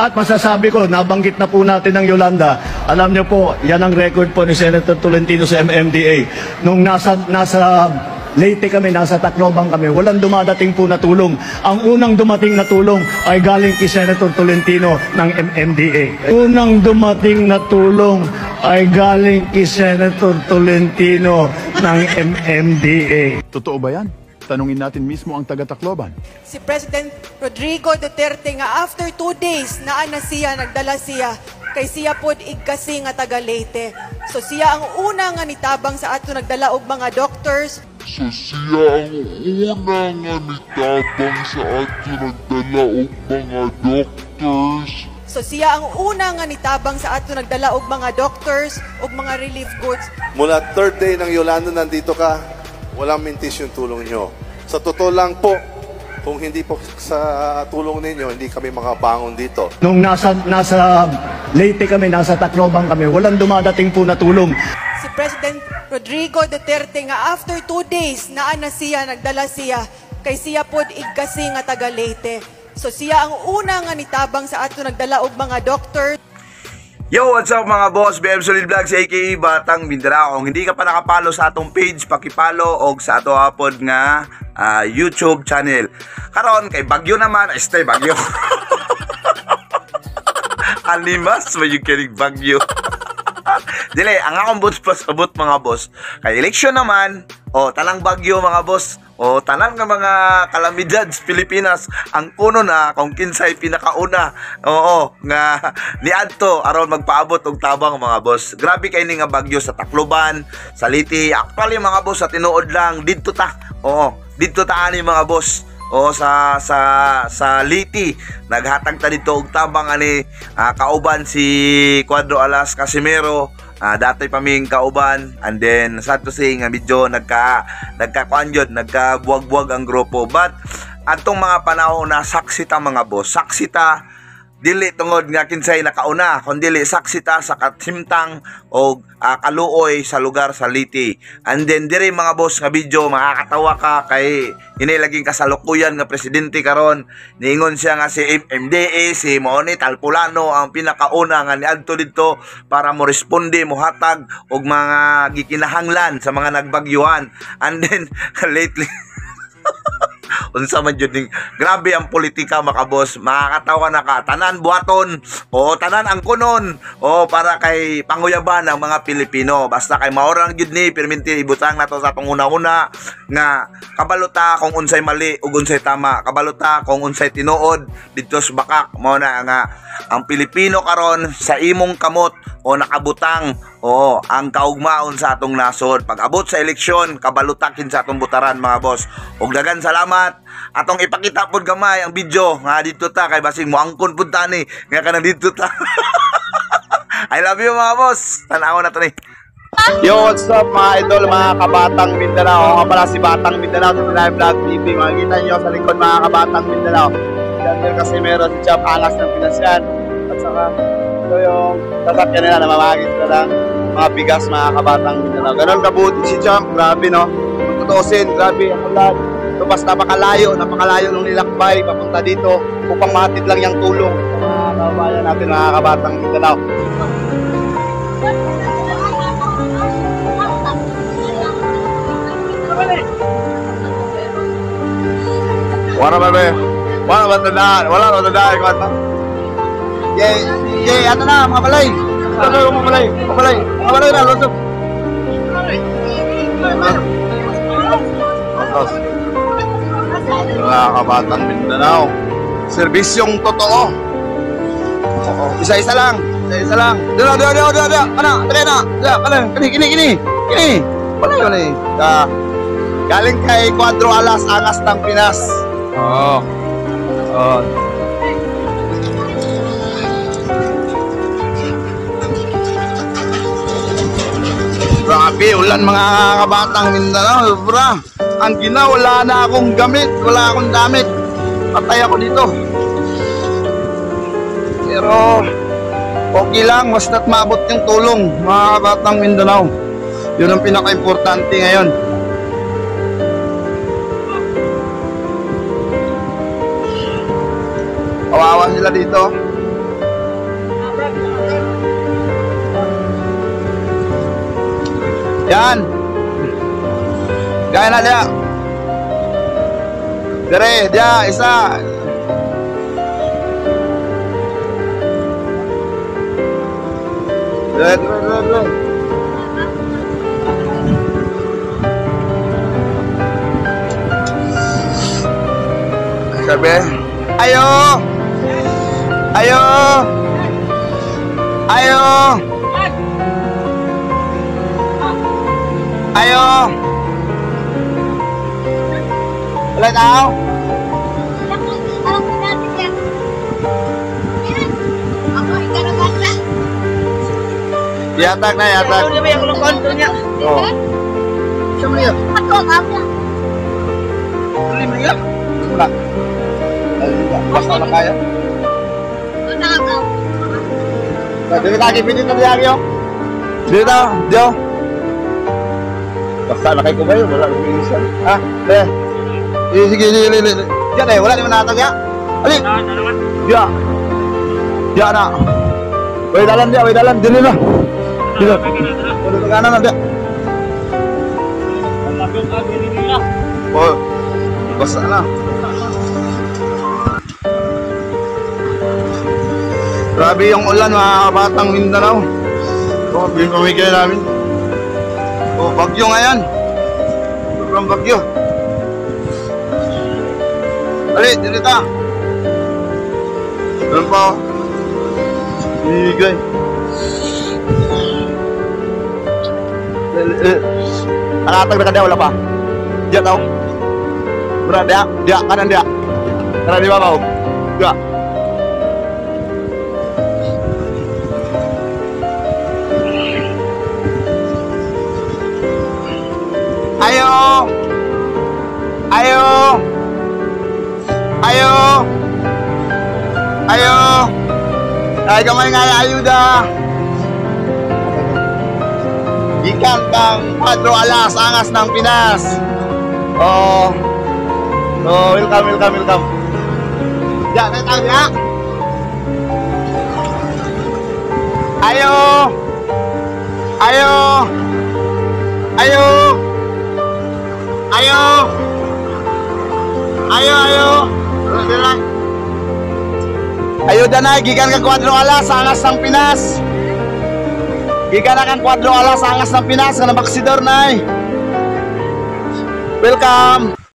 At masasabi ko, nabanggit na po natin ng Yolanda, alam niyo po, yan ang record po ni Senator Tolentino sa MMDA. Nung nasa Leyte kami, nasa Tacloban kami, walang dumadating po na tulong. Ang unang dumating na tulong ay galing kay Senator Tolentino ng MMDA. Unang dumating na tulong ay galing kay Senator Tolentino ng MMDA. Totoo ba yan? Tanungin natin mismo ang taga-Tacloban. Si President Rodrigo Duterte nga after 2 days naa na siya, nagdala siya kay siya pod igkasi nga taga Leyte. So siya ang una nga nitabang sa ato nagdala og mga doctors. So siya ang una nga nitabang sa ato nagdala og mga doctors. So siya ang una nga nitabang sa ato nagdala og mga doctors og mga relief goods. Mula third day ng Yolanda nandito ka, walang mintis yung tulong nyo. Sa totoo lang po, kung hindi po sa tulong ninyo, hindi kami makabangon dito. Nung nasa Leyte kami, nasa Tacloban kami, walang dumadating po na tulong. Si President Rodrigo Duterte nga after 2 days naa na siya, nagdala siya kay siya pod igkasi nga taga Leyte. So siya ang una nga nitabang sa ato nagdala og mga doctors. Yo, what's up mga boss? BM Solid Vlogs aka Batang Mindanao. Kung hindi ka pa nakapalo sa atong page, pakipalo og sa ato hapon nga YouTube channel. Karon kay Bagyo naman, stay Bagyo. Alimas, may yung kinig Bagyo. Dili, ang akong boss pasabot mga boss. Kay eleksyon naman, talang Bagyo mga boss. Tanan nga mga kalamidad sa Pilipinas ang kuno na kung kinsay pinakauna. Nga niadto aron magpaabot og tabang mga boss. Grabe kay ni nga bagyo sa Tacloban, sa Leyte. Actually mga boss sa tinuod lang didto ta. Didto ta ani mga boss. Sa Leyte naghatag ta dito og tabang ani kauban si Cuadro Alas Casimero. Dati pa ming kauban, and then sad to say nga medyo nagkabuwag-buwag ang grupo, but atong mga panahon na saksi ta mga boss, saksi ta dili tungod nga kinsay nakauna, kundi saksi ta sa kasimtang o kaluoy sa lugar sa Leyte. And then dire mga boss nga video makakatawa ka kay inilaging kasalukuyan nga presidente karon, niingon siya nga si MMDA, si Moni Talpulano ang pinakauna nga niadto dito para mo responde, mo hatag og mga gikinahanglan sa mga nagbagyuhan. And then lately unsa man jud ning grabe ang politika mga boss, makakatawa na ka, tanan buhaton tanan ang kunon para kay panguyaban ng mga Pilipino. Basta kay maorang jud ni perminti ibutang nato sa atong una-una nga kabalota kung unsay mali ug unsay tama, kabalota kung unsay tinuod didto sa bakak. Mao na nga ang Pilipino karon sa imong kamot nakabutang ang kaugmaon sa atong nasod. Pag abot sa eleksyon, kabalutakin sa atong butaran mga boss. Ug dagan salamat. Atong ipakita pod gamay ang video nga dito ta kay basing moangkon pud tani nga kana dito ta. I love you mga boss. Tan-aw na to ni. Yo, what's up mga idol, mga kabatang Mindanao. Ako pala si Batang Mindanao sa Live Vlog TV. Makikita nyo sa likod mga kabatang Mindanao. Dahil kasi meron si Chap Angas ng Pinasyan. At saka ito yung sasakyan nila, namamagis na lang mga bigas mga kabatang Mindanao. Ganon kabuti si Chap, grabe no. Kung tutusin, grabe ang ulan. Ito basta napakalayo nung nilakbay papunta dito upang mahatid lang yung tulong sa mga kababayan natin mga kabatang Mindanao. Wala ba? Wala ba tandaan? Wala ba tandaan? Yay, ano na, mga balay. Mga balay na, lusok. Mga kabatang Mindanao, serbisyong totoo. Isa-isa lang. Dila. Ano? Kini. Balay. Galing kay Cuadro Alas, Angas ng Pinas. Grabe, ulan mga kabatang Mindanao, sobra. Ang wala na akong gamit, wala akong damit. Patay ako dito. Pero okay lang, basta't maabot yung tulong mga kabatang Mindanao. Yun ang pinaka-importante ngayon. Kawawa sila dito. Yan. Gaya na dia. Dire, dia, isa. Dire. Sabi, ayo. Ayo. Ayo. Ayo. Ulit ako. Yatag na, yatag. Oh. Wala. Basta na kaya. Dito lagi pinit na diyan yo. Dito, Dio. Basta na kayo kumayo, wala nang minsan. Ha? Sige. Diyan eh, wala naman natag ya. Ali. Dia. Dia na. Way dalan, dili na. Dito. Dito kanan na dia. Oh. Basta na. Grabe yung ulan mga kabatang Mindanao. Oh, pumigay namin. Oh, bagyo ngayon. Sobrang bagyo. Ali, dito ta. Doon pa. Pumigay. Nakatag na ka dia, wala pa. Dia tau. Berat dia, kanan dia. Kanan di bawah. Dia. Ayo. Ayo. Ayo. Ayo. Ay kamay nga ayuda. Gikan kang Padro Alas, angas ng Pinas. Oh, welcome. Ya, tayo ya. Ayo. Ayo. Ayo. Ayo. Ayo. Ayo danay, gikan kang Padro Alas, angas ng Pinas. Gikan na kang Padro Alas, angas ng Pinas, nga nabaksidor na. Welcome.